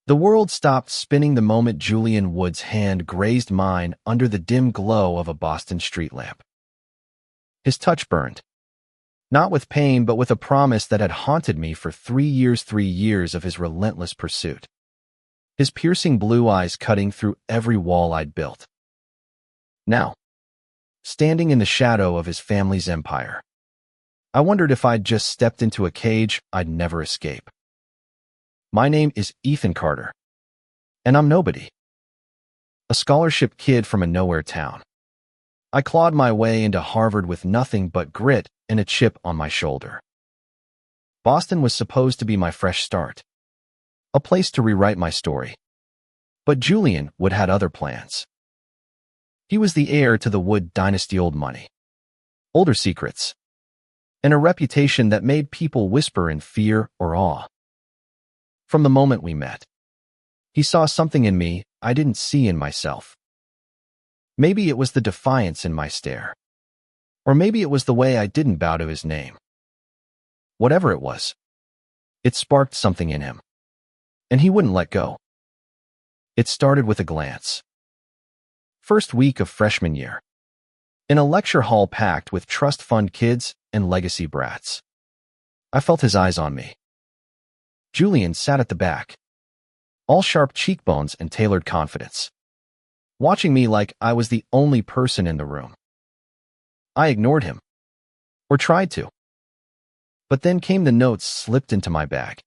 The world stopped spinning the moment Julian Wood's hand grazed mine under the dim glow of a Boston street lamp. His touch burned, not with pain but with a promise that had haunted me for 3 years of his relentless pursuit. His piercing blue eyes cutting through every wall I'd built. Now, standing in the shadow of his family's empire, I wondered if I'd just stepped into a cage I'd never escape. My name is Ethan Carter, and I'm nobody. A scholarship kid from a nowhere town. I clawed my way into Harvard with nothing but grit and a chip on my shoulder. Boston was supposed to be my fresh start, a place to rewrite my story. But Julian Wood had other plans. He was the heir to the Wood dynasty, old money, older secrets, and a reputation that made people whisper in fear or awe. From the moment we met, he saw something in me I didn't see in myself. Maybe it was the defiance in my stare, or maybe it was the way I didn't bow to his name. Whatever it was, it sparked something in him, and he wouldn't let go. It started with a glance. First week of freshman year, in a lecture hall packed with trust fund kids and legacy brats, I felt his eyes on me. Julian sat at the back, all sharp cheekbones and tailored confidence, watching me like I was the only person in the room. I ignored him, or tried to. But then came the notes slipped into my bag.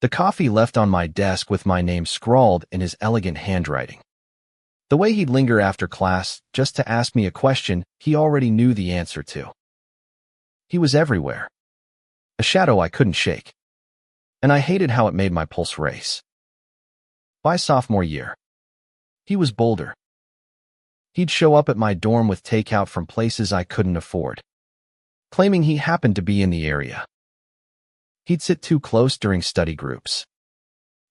The coffee left on my desk with my name scrawled in his elegant handwriting. The way he'd linger after class just to ask me a question he already knew the answer to. He was everywhere, a shadow I couldn't shake, and I hated how it made my pulse race. By sophomore year, he was bolder. He'd show up at my dorm with takeout from places I couldn't afford, claiming he happened to be in the area. He'd sit too close during study groups,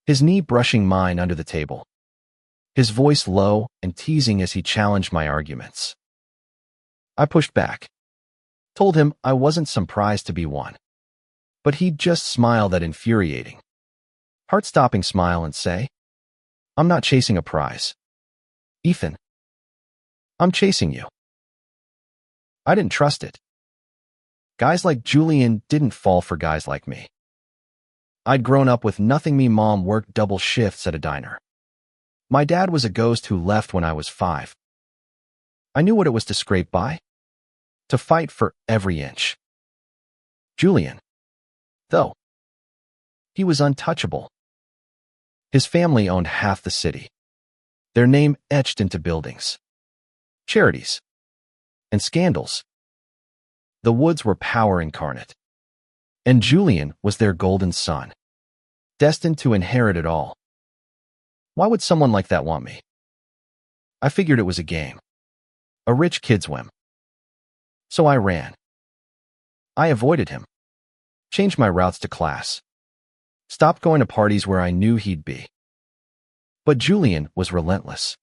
his knee brushing mine under the table, his voice low and teasing as he challenged my arguments. I pushed back, told him I wasn't some prize to be won, but he'd just smile that infuriating, heart-stopping smile and say, "I'm not chasing a prize, Ethan. I'm chasing you." I didn't trust it. Guys like Julian didn't fall for guys like me. I'd grown up with nothing. Me mom worked double shifts at a diner. My dad was a ghost who left when I was 5. I knew what it was to scrape by, to fight for every inch. Julian, though, he was untouchable. His family owned half the city, their name etched into buildings, charities, and scandals. The Woods were power incarnate, and Julian was their golden son, destined to inherit it all. Why would someone like that want me? I figured it was a game, a rich kid's whim. So I ran. I avoided him, changed my routes to class, stopped going to parties where I knew he'd be. But Julian was relentless.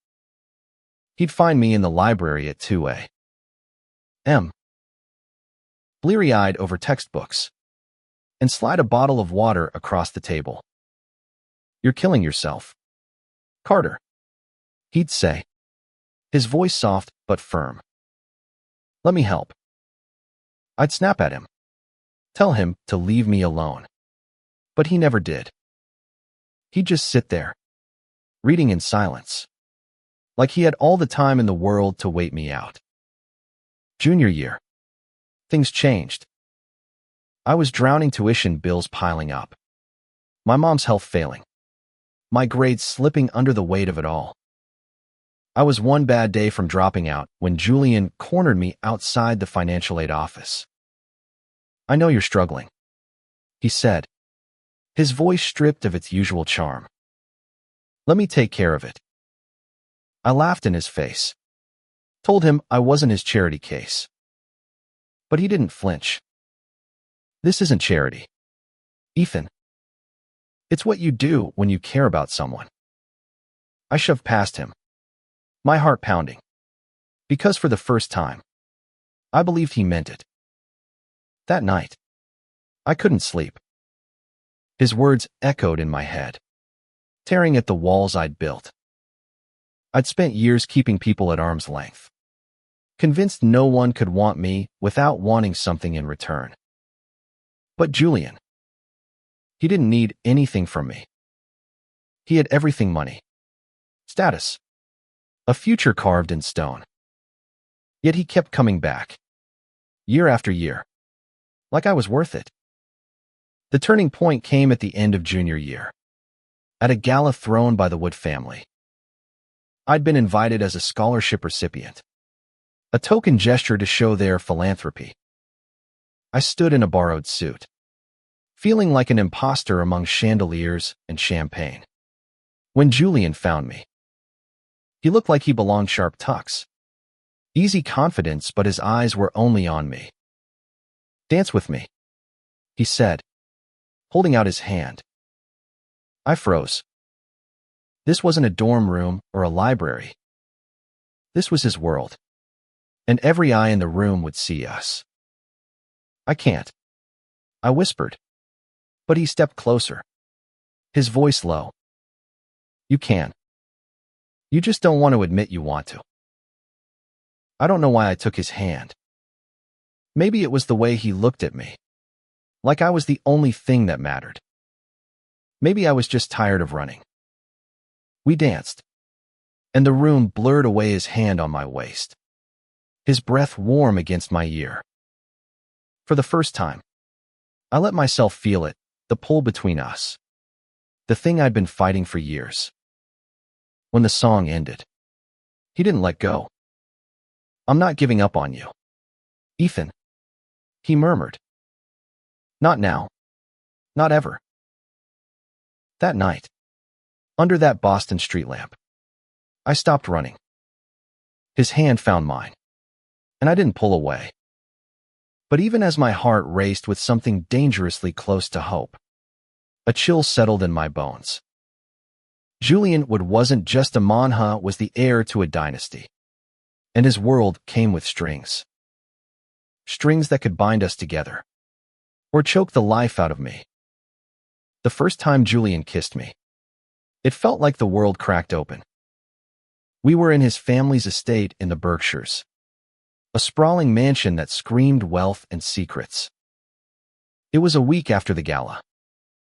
He'd find me in the library at 2 a.m., bleary-eyed over textbooks, and slide a bottle of water across the table. "You're killing yourself, Carter," he'd say, his voice soft but firm. "Let me help." I'd snap at him, tell him to leave me alone, but he never did. He'd just sit there, reading in silence, like he had all the time in the world to wait me out. Junior year, things changed. I was drowning, tuition bills piling up, my mom's health failing, my grades slipping under the weight of it all. I was one bad day from dropping out when Julian cornered me outside the financial aid office. "I know you're struggling," he said, his voice stripped of its usual charm. "Let me take care of it." I laughed in his face, told him I wasn't his charity case. But he didn't flinch. "This isn't charity, Ethan. It's what you do when you care about someone." I shoved past him, my heart pounding, because for the first time, I believed he meant it. That night, I couldn't sleep. His words echoed in my head. tearing at the walls I'd built. I'd spent years keeping people at arm's length, convinced no one could want me without wanting something in return. But Julian, he didn't need anything from me. He had everything: money, status, a future carved in stone. Yet he kept coming back, year after year, like I was worth it. The turning point came at the end of junior year, at a gala thrown by the Wood family. I'd been invited as a scholarship recipient, a token gesture to show their philanthropy. I stood in a borrowed suit, feeling like an imposter among chandeliers and champagne, when Julian found me. He looked like he belonged sharp tucks, easy confidence, but his eyes were only on me. "Dance with me," he said, holding out his hand. I froze. This wasn't a dorm room or a library. This was his world, and every eye in the room would see us. "I can't," I whispered, but he stepped closer, his voice low. "You can. You just don't want to admit you want to." I don't know why I took his hand. Maybe it was the way he looked at me, like I was the only thing that mattered. Maybe I was just tired of running. We danced, and the room blurred away, his hand on my waist, his breath warm against my ear. For the first time, I let myself feel it, the pull between us, the thing I'd been fighting for years. When the song ended, he didn't let go. "I'm not giving up on you, Ethan," he murmured. "Not now. Not ever." That night, under that Boston street lamp, I stopped running. His hand found mine, and I didn't pull away. But even as my heart raced with something dangerously close to hope, a chill settled in my bones. Julian Wood wasn't just a manha, was the heir to a dynasty, and his world came with strings. Strings that could bind us together, or choke the life out of me. The first time Julian kissed me, it felt like the world cracked open. We were in his family's estate in the Berkshires, a sprawling mansion that screamed wealth and secrets. It was a week after the gala,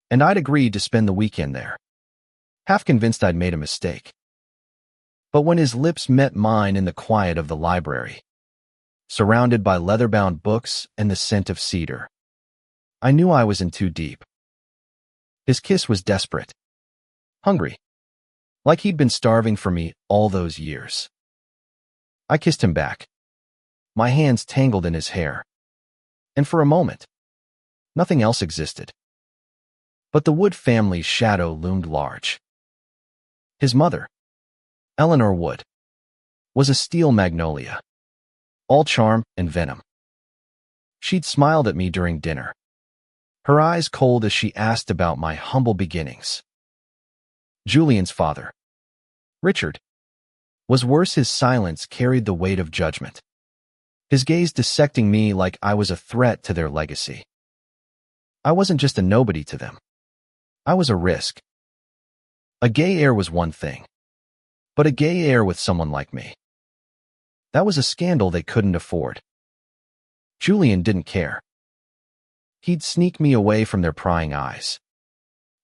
and I'd agreed to spend the weekend there, half convinced I'd made a mistake. But when his lips met mine in the quiet of the library, surrounded by leather-bound books and the scent of cedar, I knew I was in too deep. His kiss was desperate, hungry, like he'd been starving for me all those years. I kissed him back, my hands tangled in his hair, and for a moment, nothing else existed. But the Wood family's shadow loomed large. His mother, Eleanor Wood, was a steel magnolia, all charm and venom. She'd smiled at me during dinner, her eyes cold as she asked about my humble beginnings. Julian's father, Richard, was worse. His silence carried the weight of judgment, his gaze dissecting me like I was a threat to their legacy. I wasn't just a nobody to them. I was a risk. A gay heir was one thing, but a gay heir with someone like me, that was a scandal they couldn't afford. Julian didn't care. He'd sneak me away from their prying eyes,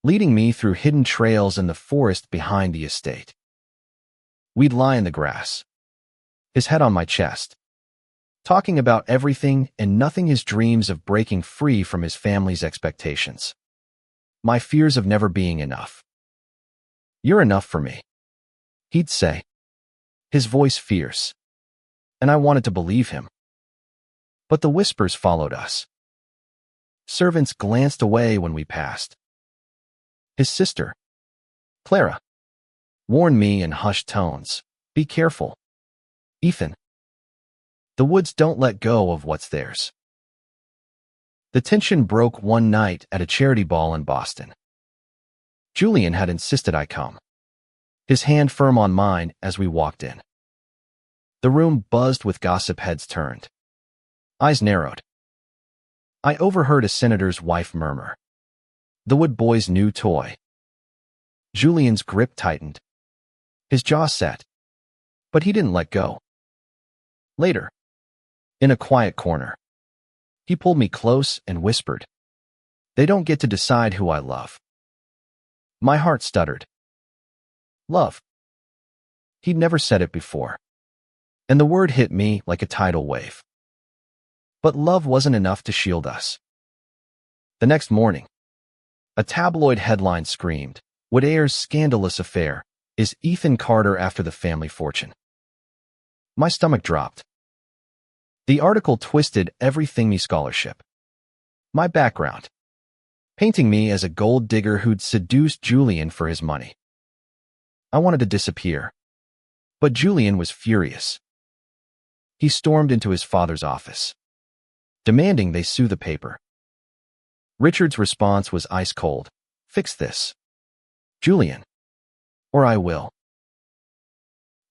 leading me through hidden trails in the forest behind the estate. We'd lie in the grass, his head on my chest, talking about everything and nothing, his dreams of breaking free from his family's expectations, my fears of never being enough. "You're enough for me," he'd say, his voice fierce, and I wanted to believe him. But the whispers followed us. Servants glanced away when we passed. His sister, Clara, warned me in hushed tones, "Be careful, Ethan. The Woods don't let go of what's theirs." The tension broke one night at a charity ball in Boston. Julian had insisted I come, his hand firm on mine as we walked in. The room buzzed with gossip, heads turned, eyes narrowed. I overheard a senator's wife murmur, "The Wood boy's new toy." Julian's grip tightened. His jaw set. But he didn't let go. Later, in a quiet corner, he pulled me close and whispered, "They don't get to decide who I love." My heart stuttered. Love. He'd never said it before, and the word hit me like a tidal wave. But love wasn't enough to shield us. The next morning, a tabloid headline screamed, "What Heir's scandalous affair? Is Ethan Carter after the family fortune?" My stomach dropped. The article twisted everything me scholarship. My background, painting me as a gold digger who'd seduced Julian for his money. I wanted to disappear, but Julian was furious. He stormed into his father's office, demanding they sue the paper. Richard's response was ice cold. "Fix this, Julian, or I will."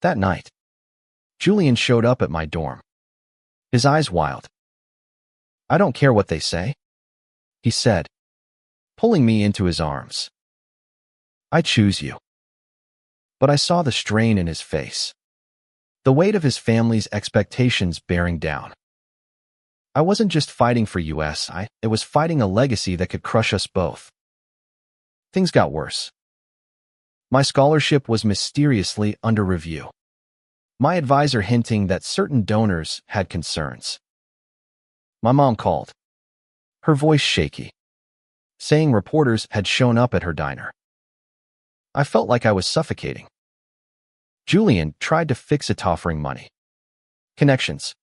That night, Julian showed up at my dorm, his eyes wild. "I don't care what they say," he said, pulling me into his arms. "I choose you." But I saw the strain in his face, the weight of his family's expectations bearing down. I wasn't just fighting for us, it was fighting a legacy that could crush us both. Things got worse. My scholarship was mysteriously under review, my advisor hinting that certain donors had concerns. My mom called, her voice shaky, saying reporters had shown up at her diner. I felt like I was suffocating. Julian tried to fix it, offering money, connections,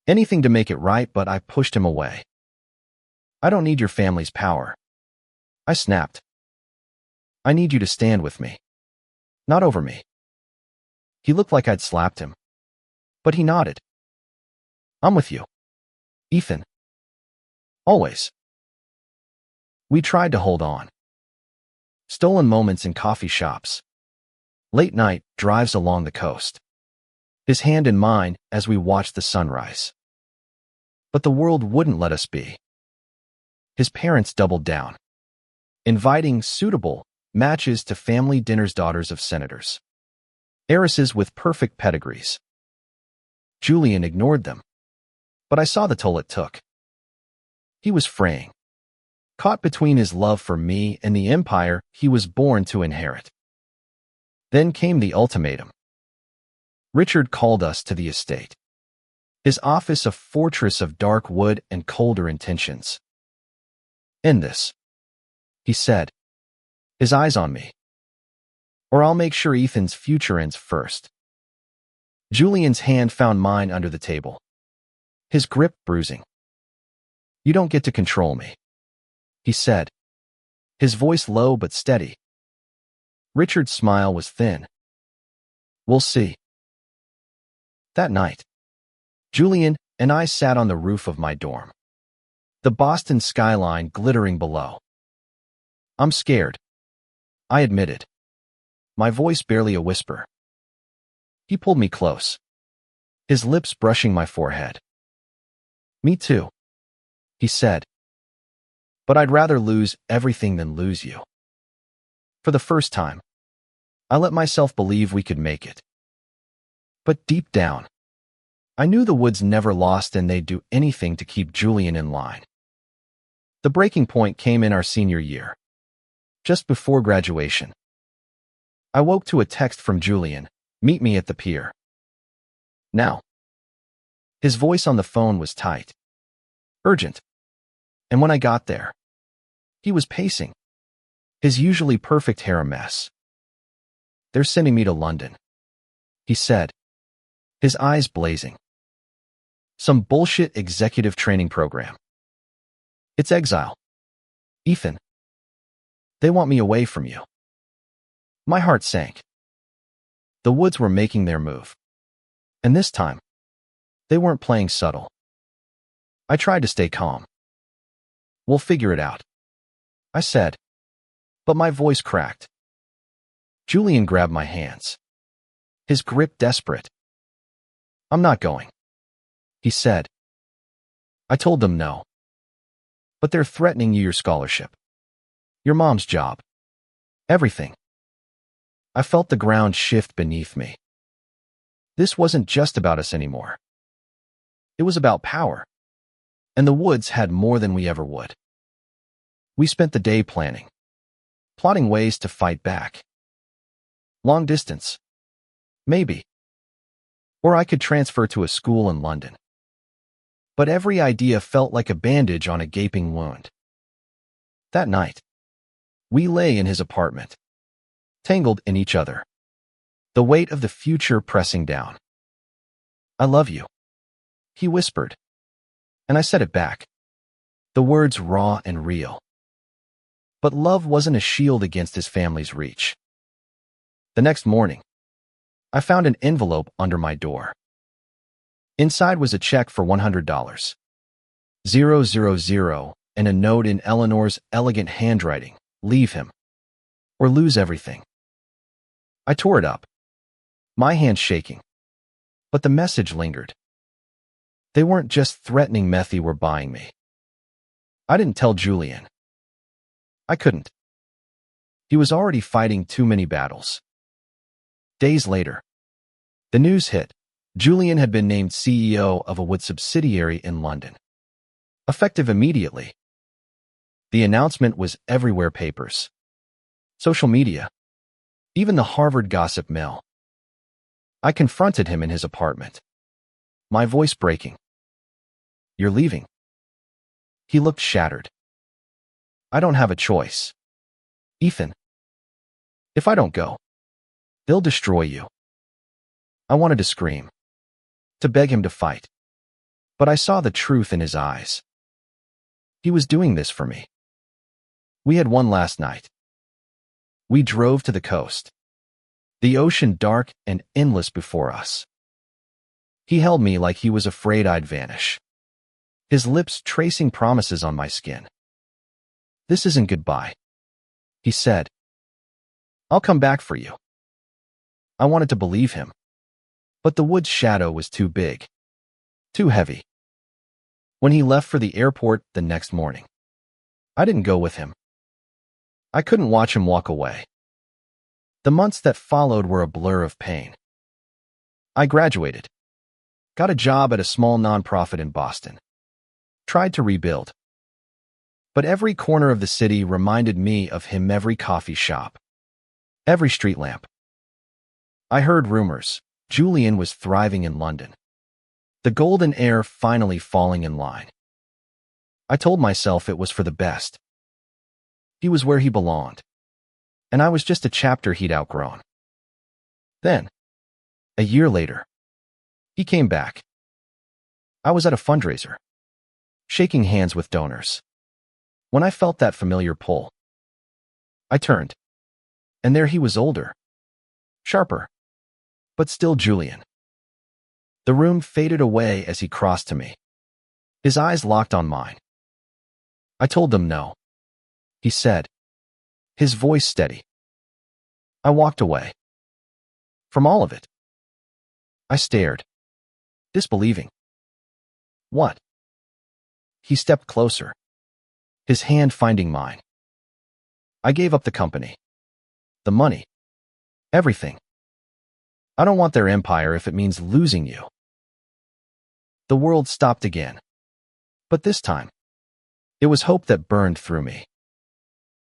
anything to make it right, but I pushed him away. "I don't need your family's power," I snapped. "I need you to stand with me, not over me." He looked like I'd slapped him, but he nodded. "I'm with you, Ethan. Always." We tried to hold on. Stolen moments in coffee shops, late night drives along the coast, his hand in mine as we watched the sunrise. But the world wouldn't let us be. His parents doubled down, inviting suitable matches to family dinners, daughters of senators, heiresses with perfect pedigrees. Julian ignored them, but I saw the toll it took. He was fraying, caught between his love for me and the empire he was born to inherit. Then came the ultimatum. Richard called us to the estate, his office a fortress of dark wood and colder intentions. "End this," he said, his eyes on me, "or I'll make sure Ethan's future ends first." Julian's hand found mine under the table, his grip bruising. "You don't get to control me," he said, his voice low but steady. Richard's smile was thin. "We'll see." That night, Julian and I sat on the roof of my dorm, the Boston skyline glittering below. "I'm scared," I admitted, my voice barely a whisper. He pulled me close, his lips brushing my forehead. "Me too," he said, "but I'd rather lose everything than lose you." For the first time, I let myself believe we could make it. But deep down, I knew the Woods never lost and they'd do anything to keep Julian in line. The breaking point came in our senior year, just before graduation. I woke to a text from Julian, "Meet me at the pier now." His voice on the phone was tight, urgent, and when I got there, he was pacing, his usually perfect hair a mess. "They're sending me to London," he said, his eyes blazing. "Some bullshit executive training program. It's exile. Ethan. They want me away from you." My heart sank. The Woods were making their move. And this time, they weren't playing subtle. I tried to stay calm. "We'll figure it out," I said, but my voice cracked. Julian grabbed my hands, his grip desperate. "I'm not going," he said. "I told them no. But they're threatening you, your scholarship, your mom's job, everything." I felt the ground shift beneath me. This wasn't just about us anymore. It was about power, and the woods had more than we ever would. We spent the day planning, plotting ways to fight back. Long distance, maybe. Or I could transfer to a school in London. But every idea felt like a bandage on a gaping wound. That night, we lay in his apartment, tangled in each other, the weight of the future pressing down. "I love you," he whispered, and I said it back, the words raw and real. But love wasn't a shield against his family's reach. The next morning, I found an envelope under my door. Inside was a check for $100, 000, and a note in Eleanor's elegant handwriting: "Leave him, or lose everything." I tore it up, my hand shaking, but the message lingered. They weren't just threatening Methy were buying me. I didn't tell Julian. I couldn't. He was already fighting too many battles. Days later, the news hit. Julian had been named CEO of a Wood subsidiary in London, effective immediately. The announcement was everywhere: papers, social media, even the Harvard gossip mill. I confronted him in his apartment, my voice breaking. "You're leaving?" He looked shattered. "I don't have a choice, Ethan. If I don't go, they'll destroy you." I wanted to scream, to beg him to fight, but I saw the truth in his eyes. He was doing this for me. We had one last night. We drove to the coast, the ocean dark and endless before us. He held me like he was afraid I'd vanish, his lips tracing promises on my skin. "This isn't goodbye," he said. "I'll come back for you." I wanted to believe him, but the wood's shadow was too big, too heavy. When he left for the airport the next morning, I didn't go with him. I couldn't watch him walk away. The months that followed were a blur of pain. I graduated, got a job at a small nonprofit in Boston, tried to rebuild. But every corner of the city reminded me of him, every coffee shop, every street lamp. I heard rumors. Julian was thriving in London, the golden heir finally falling in line. I told myself it was for the best. He was where he belonged, and I was just a chapter he'd outgrown. Then, a year later, he came back. I was at a fundraiser, shaking hands with donors, when I felt that familiar pull. I turned, and there he was, older, sharper, but still Julian. The room faded away as he crossed to me, his eyes locked on mine. "I told them no," he said, his voice steady. I walked away. From all of it. I stared, disbelieving. "What?" He stepped closer, his hand finding mine. "I gave up the company, the money, everything. I don't want their empire if it means losing you." The world stopped again. But this time, it was hope that burned through me.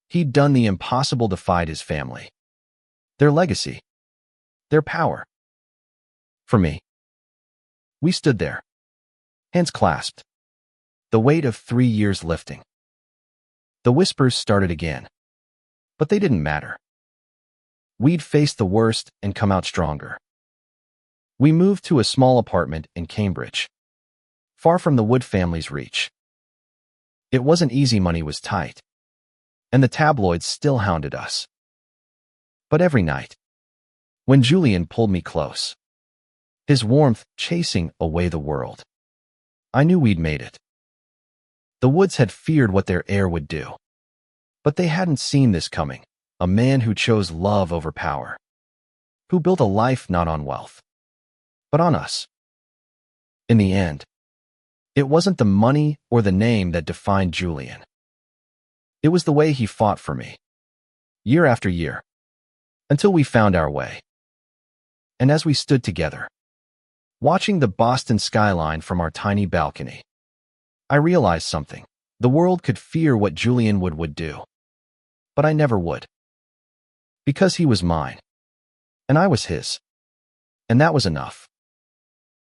He'd done the impossible to fight his family, their legacy, their power. For me, we stood there, hands clasped, the weight of 3 years lifting. The whispers started again, but they didn't matter. We'd faced the worst and come out stronger. We moved to a small apartment in Cambridge, far from the Wood family's reach. It wasn't easy, money was tight, and the tabloids still hounded us. But every night, when Julian pulled me close, his warmth chasing away the world, I knew we'd made it. The Woods had feared what their heir would do, but they hadn't seen this coming. A man who chose love over power, who built a life not on wealth, but on us. In the end, it wasn't the money or the name that defined Julian. It was the way he fought for me, year after year, until we found our way. And as we stood together, watching the Boston skyline from our tiny balcony, I realized something. The world could fear what Julian would do, but I never would. Because he was mine, and I was his. And that was enough.